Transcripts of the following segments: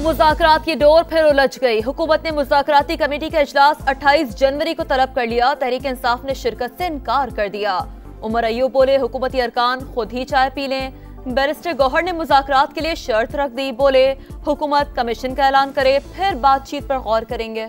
मुज़ाकरात की डोर फिर उलझ गई। हुकूमत ने मुज़ाकराती कमेटी का इजलास 28 जनवरी को तलब कर लिया। तहरीक इंसाफ ने शिरकत से इनकार कर दिया। उमर अयूब बोले, हुकूमती अरकान खुद ही चाय पी लें। बैरिस्टर गौहर ने मुज़ाकरात के लिए शर्त रख दी। बोले, हुकूमत कमीशन का ऐलान करे, फिर बातचीत पर गौर करेंगे।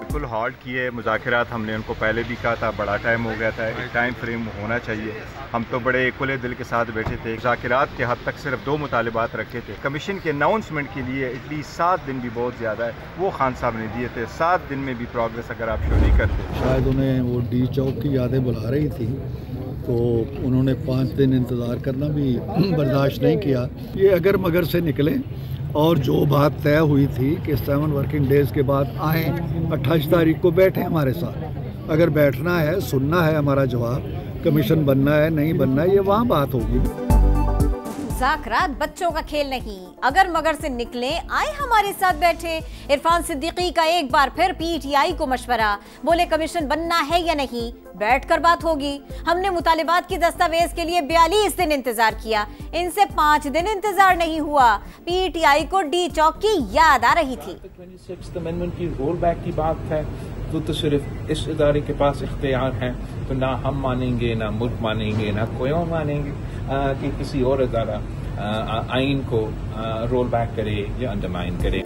बिल्कुल हॉल्ट किए मुज़ाकरात। हमने उनको पहले भी कहा था, बड़ा टाइम हो गया था, एक टाइम फ्रेम होना चाहिए। हम तो बड़े खुले दिल के साथ बैठे थे। मुज़ाकरात के हद तक सिर्फ 2 मुतालिबात रखे थे। कमीशन के अनाउंसमेंट के लिए एटलीस्ट 7 दिन भी बहुत ज़्यादा है, वो खान साहब ने दिए थे। 7 दिन में भी प्रोग्रेस अगर आप शो नहीं करते। शायद उन्हें वो डी चौक की यादें बुला रही थी, तो उन्होंने 5 दिन इंतज़ार करना भी बर्दाश्त नहीं किया। ये अगर मगर से निकले और जो बात तय हुई थी कि 7 वर्किंग डेज़ के बाद आएँ, 28 तारीख को बैठें हमारे साथ। अगर बैठना है, सुनना है हमारा जवाब, कमीशन बनना है नहीं बनना है, ये वहाँ बात होगी। मुज़ाकरात बच्चों का खेल नहीं, अगर मगर से निकले, आए हमारे साथ बैठे। इरफान सिद्दीकी का एक बार फिर पीटीआई को मशवरा। बोले, कमीशन बनना है या नहीं, बैठकर बात होगी। हमने मुतालिबात की दस्तावेज के लिए 42 दिन इंतजार किया, इनसे 5 दिन इंतजार नहीं हुआ। पीटीआई को डी चौक की याद आ रही थी। 26th अमेंडमेंट की रोल बैक की बात है, तो सिर्फ इस इदारे के पास इख्तियार है, तो ना हम मानेंगे, ना मुल्क मानेंगे, ना कोई और मानेंगे कि किसी और इदारा आइन को रोल बैक करे या अंडरमाइन करे।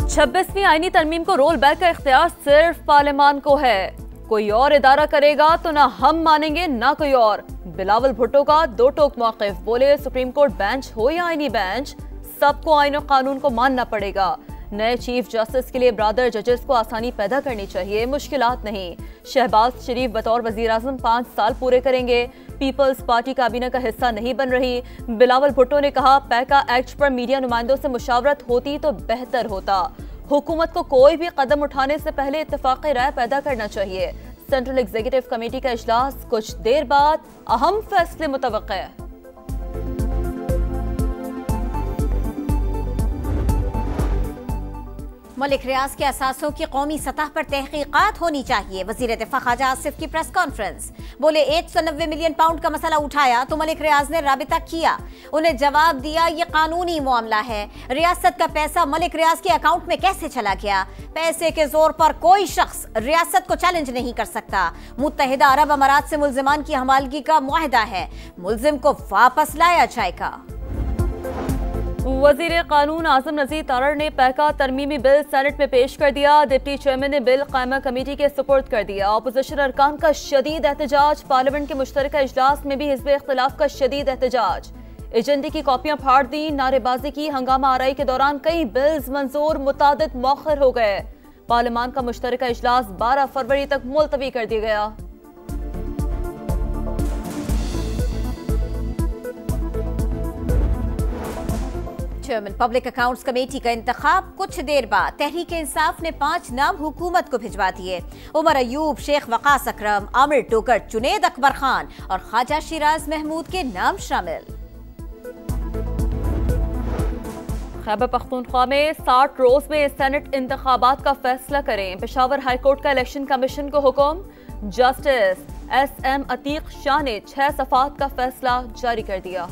26वीं आईनी तरमीम को रोल बैक का इख्तियार सिर्फ पार्लियामान को है। कोई और इदारा करेगा तो ना हम मानेंगे ना कोई और। बिलावल भुट्टो का 2 टोक मौक़िफ़। बोले, सुप्रीम कोर्ट बेंच हो या आईनी बेंच, सबको आइन और कानून को मानना पड़ेगा। नए चीफ जस्टिस के लिए ब्रादर जजेस को आसानी पैदा करनी चाहिए, मुश्किलात नहीं। शहबाज शरीफ बतौर वजीर आज़म 5 साल पूरे करेंगे। पीपल्स पार्टी काबीना का हिस्सा नहीं बन रही। बिलावल भुट्टो ने कहा, पैका एक्ट पर मीडिया नुमाइंदों से मुशावरत होती तो बेहतर होता। हुकूमत को कोई भी कदम उठाने से पहले इत्तफाक़ी राय पैदा करना चाहिए। सेंट्रल एग्जीक्यूटिव कमेटी का इजलास कुछ देर बाद, अहम फैसले मुतवक्किह है। मलिक रियाज के असासों की कौमी सतह पर तहकीकात होनी चाहिए। वजीर दिफा ख्वाजा आसिफ की प्रेस कॉन्फ्रेंस। बोले, 190 मिलियन पाउंड का मसला उठाया तो मलिक रियाज ने राबिता किया, उन्हें जवाब दिया ये कानूनी मामला है। रियासत का पैसा मलिक रियाज के अकाउंट में कैसे चला गया? पैसे के जोर पर कोई शख्स रियासत को चैलेंज नहीं कर सकता। मुत्तहिदा अरब अमारात से मुल्जिमान की हमालगी का मुआहदा है, मुल्जिम को वापस लाया जाएगा। वजीर कानून आजम नज़ीर तारड़ ने पैका तरमीमी बिल सेनेट में पेश कर दिया। डिप्टी चेयरमैन ने बिल कायमा कमेटी के सुपुर्द कर दिया। अपोजिशन अरकान का शदीद एहतजाज। पार्लियामेंट के मुश्तरका इजलास में भी हिज़्ब इख्तिलाफ का शदीद एहतजाज। एजेंडे की कॉपियां फाड़ दी, नारेबाजी की। हंगामा आराई के दौरान कई बिल्स मंजूर, मुतादिद मौखर हो गए। पार्लियामान का मुश्तरका इजलास 12 फरवरी तक मुलतवी कर दिया गया। चेयरमैन पब्लिक अकाउंट्स कमेटी का इंतखाब कुछ देर बाद। तहरीक इंसाफ ने 5 नाम हुकूमत को भिजवा दिए। उमर अयूब, शेख वकास अकरम, आमिर टोकट, जुनेद अकबर खान और ख्वाजा शिराज महमूद के नाम शामिल। खैबर पख्तूनख्वा में 60 रोज में सेनेट इंतखाबात का फैसला करें। पेशावर हाईकोर्ट का इलेक्शन कमीशन को हुक्म। जस्टिस SM अतीक शाह ने 6 सफात का फैसला जारी कर दिया।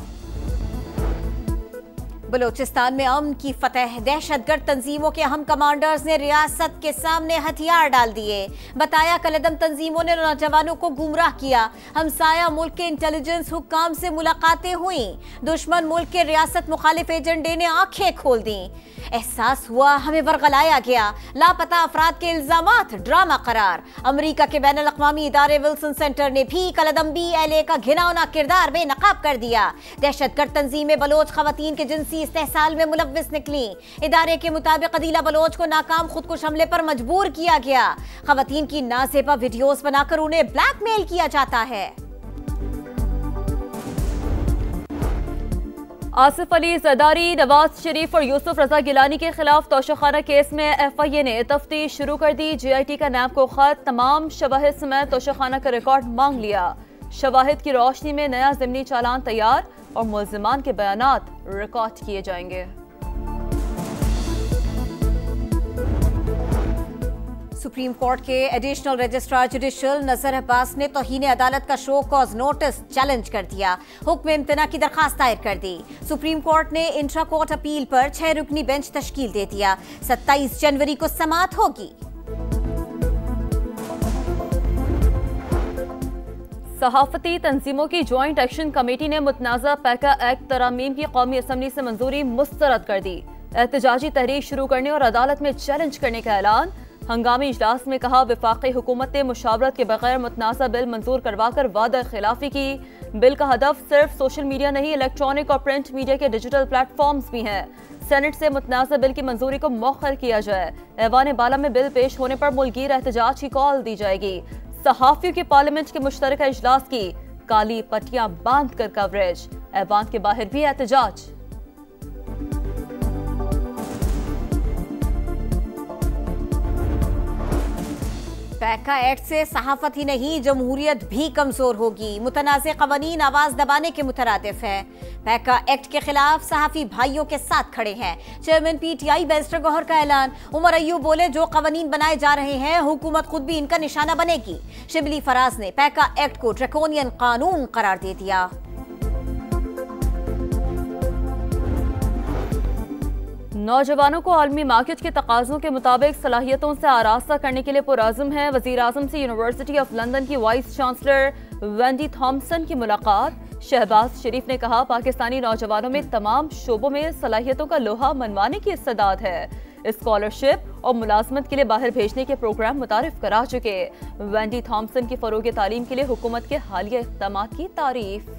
बलोचिस्तान में अमन की फतह। दहशतगर्द तंजीमों के अहम कमांडर्स ने रियासत के सामने हथियार डाल दिए। बताया, कलदम तंजीमों ने नौजवानों को गुमराह किया। हमसाया मुल्क के इंटेलिजेंस हुक्काम से मुलाकातें हुई। दुश्मन मुल्क के रियासत मुखालिफ एजेंडे ने आंखें खोल दी। एहसास हुआ हमें वरगलाया गया। लापता अफराद के इल्जामात ड्रामा करार। अमरीका के बैनुल अक़वामी इदारे विल्सन सेंटर ने भी कलदम BLA का घिनौना किरदार बेनकाब कर दिया। दहशतगर्द तंजीमें बलोच खवातीन के जिनसी इस्तेहसाल में मुलव्विस निकली। इदारे के मुताबिक अदीला बलोच को नाकाम खुदकुश हमले पर मजबूर किया गया। खवातीन की नाज़ेबा वीडियोस बनाकर उन्हें ब्लैकमेल किया जाता है। आसिफ अली जरदारी, नवाज शरीफ और यूसुफ रजा गिलानी के खिलाफ तोशाखाना केस में FIA ने तफ्तीश शुरू कर दी। GIT का नैब को खत, तमाम शवाहिद समेत तोशाखाना का रिकॉर्ड मांग लिया। शवाहिद की रोशनी में नया ज़िमनी चालान तैयार और मुल्जिमान के बयानात रिकॉर्ड किए जाएंगे। सुप्रीम कोर्ट के एडिशनल रजिस्ट्रार जुडिशल नजर अब्बास ने तौहीन अदालत का शो कॉज नोटिस चैलेंज कर दिया। हुक्म इम्तना की दरखास्त दायर कर दी। सुप्रीम कोर्ट ने इंट्रा कोर्ट अपील पर 6 रुकनी बेंच तश्कील दे दिया। 27 जनवरी को समाअत होगी। सहाफती तंजीमों की ज्वाइंट एक्शन कमेटी ने मुतनाज़ा पैका एक्ट तरामीम की कौमी असम्बली से मंजूरी मुस्तरद कर दी। एहतजाजी तहरीक शुरू करने और अदालत में चैलेंज करने का ऐलान। हंगामी इजलास में कहा, वफाकी हुकूमत ने मुशावरत के बगैर मुतनाज़ा बिल मंजूर करवाकर वादा खिलाफी की। बिल का हदफ सिर्फ सोशल मीडिया नहीं, इलेक्ट्रॉनिक और प्रिंट मीडिया के डिजिटल प्लेटफॉर्म्स भी हैं। सेनेट से मुतनाज़ा बिल की मंजूरी को मौखर किया जाए। ऐवान बाला में बिल पेश होने पर मुल्कीर एहतजाज की कॉल दी जाएगी। सहाफियों की पार्लियामेंट के मुश्तरका इजलास की काली पट्टियां बांध कर कवरेज। ऐवान के बाहर भी एहतजाज। पैका एक्ट से सहाफत ही नहीं जमहूरियत भी कमजोर होगी। मुतनाज़े कवानीन आवाज दबाने के मुतरादिफ है। पैका एक्ट के खिलाफ सहाफी भाइयों के साथ खड़े हैं। चेयरमैन PTI बैरिस्टर गौहर का ऐलान। उमर अय्यूब बोले, जो कवानीन बनाए जा रहे हैं हुकूमत खुद भी इनका निशाना बनेगी। शिबली फराज ने पैका एक्ट को ड्रैकोनियन कानून करार दे दिया। नौजवानों को आलमी मार्केट के तकाज़ों के मुताबिक सलाहियतों से आरास्ता करने के लिए पुरअज़्म है। वज़ीर आज़म से यूनिवर्सिटी ऑफ लंदन की वाइस चांसलर वेंडी थॉम्सन की मुलाकात। शहबाज शरीफ ने कहा, पाकिस्तानी नौजवानों में तमाम शोबों में सलाहियतों का लोहा मनवाने की इस्तेदाद है। स्कॉलरशिप और मुलाजमत के लिए बाहर भेजने के प्रोग्राम मुतारिफ करा चुके। वेंडी थॉम्सन की फरोग तालीम के लिए हुकूमत के हालिया इक़दामात की तारीफ।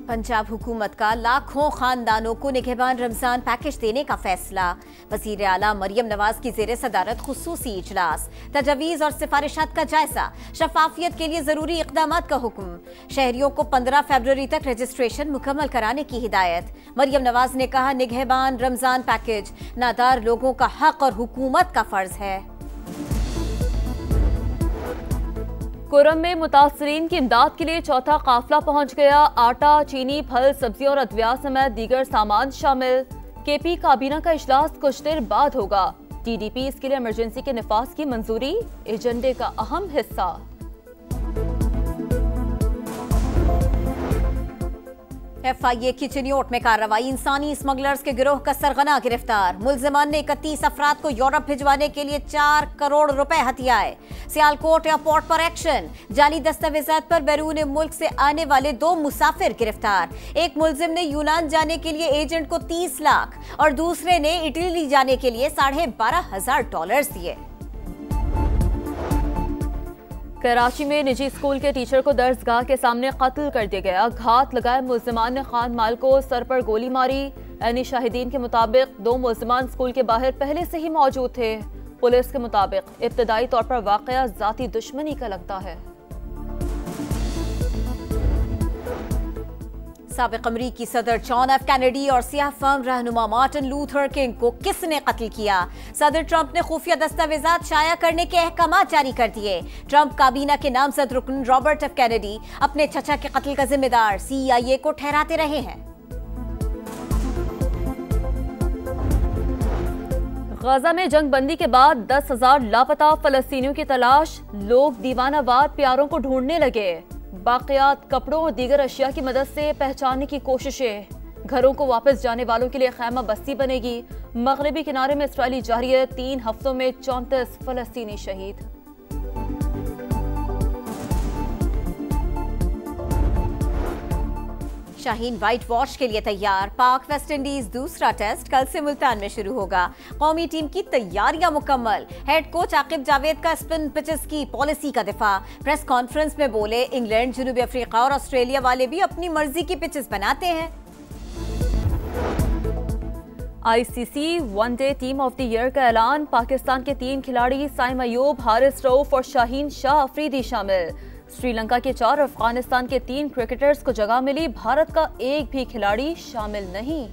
पंजाब हुकूमत का लाखों खानदानों को निगहबान रमजान पैकेज देने का फैसला। वज़ीर आला मरियम नवाज की ज़ेर सदारत खुसूसी इजलास। तजवीज़ और सिफारिशात का जायजा। शफाफियत के लिए जरूरी इक़दामात का हुक्म। शहरियों को 15 फरवरी तक रजिस्ट्रेशन मुकम्मल कराने की हिदायत। मरियम नवाज ने कहा, निगहबान रमजान पैकेज नादार लोगों का हक और हुकूमत का फर्ज है। कुरम में मुतासरीन की इमदाद के लिए चौथा काफिला पहुंच गया। आटा, चीनी, फल, सब्जियों और अद्वियात समेत दीगर सामान शामिल। KP काबीना का इजलास कुछ देर बाद होगा। TDP इसके लिए इमरजेंसी के निफाज की मंजूरी एजेंडे का अहम हिस्सा। FIA की चिन्योट में कार्रवाई। इंसानी स्मगलर्स के गिरोह का सरगना गिरफ्तार। मुलजिमान ने 31 अफराद को यूरोप भिजवाने के लिए 4 करोड़ रुपए हथियाए। सियालकोट एयरपोर्ट पर एक्शन। जाली दस्तावेजात पर बैरून मुल्क से आने वाले 2 मुसाफिर गिरफ्तार। एक मुलजिम ने यूनान जाने के लिए एजेंट को 30 लाख और दूसरे ने इटली जाने के लिए $12,500 दिए। कराची में निजी स्कूल के टीचर को दर्सगाह के सामने कत्ल कर दिया गया। घात लगाए मुलजिमान ने खान माल को सर पर गोली मारी। ऐनी शाहिदीन के मुताबिक 2 मुलजिमान स्कूल के बाहर पहले से ही मौजूद थे। पुलिस के मुताबिक इब्तदाई तौर पर वाकया जाती दुश्मनी का लगता है। साबिक अमरीकी सदर जॉन एफ कैनेडी और सियाह फहम रहनुमा मार्टिन लूथर किंग को किसने कत्ल किया? सदर ट्रंप ने खुफिया दस्तावेजात शाया करने के अहकामात जारी कर दिए। ट्रंप काबीना के नामजद रुकन रॉबर्ट एफ कैनेडी अपने चचा के कत्ल का जिम्मेदार CIA को ठहराते रहे हैं। गजा में जंग बंदी के बाद 10,000 लापता फलस्तीनियों की तलाश। लोग दीवानावार प्यारों को ढूंढने लगे। बाकियात, कपड़ों और दीगर अशिया की मदद से पहचानने की कोशिशें। घरों को वापस जाने वालों के लिए खैमा बस्ती बनेगी। मगरबी किनारे में इसराइली जारियत। 3 हफ्तों में 34 फलस्तीनी शहीद। शाहीन व्हाइट वॉश के लिए तैयार। पाक वेस्ट इंडीज दूसरा टेस्ट कल से मुल्तान में शुरू होगा। कौमी टीम की तैयारियां मुकम्मल। हेड कोच आकिब जावेद का स्पिन पिचेस की पॉलिसी का दिफा। प्रेस कॉन्फ्रेंस में बोले, इंग्लैंड, जनूबी अफ्रीका और ऑस्ट्रेलिया वाले भी अपनी मर्जी की पिचेस बनाते हैं। ICC one day team of the year का ऐलान। पाकिस्तान के 3 खिलाड़ी साइम अयूब, हारिस रऊफ और शाहीन शाह अफरीदी शामिल। श्रीलंका के 4, अफगानिस्तान के 3 क्रिकेटर्स को जगह मिली। भारत का एक भी खिलाड़ी शामिल नहीं।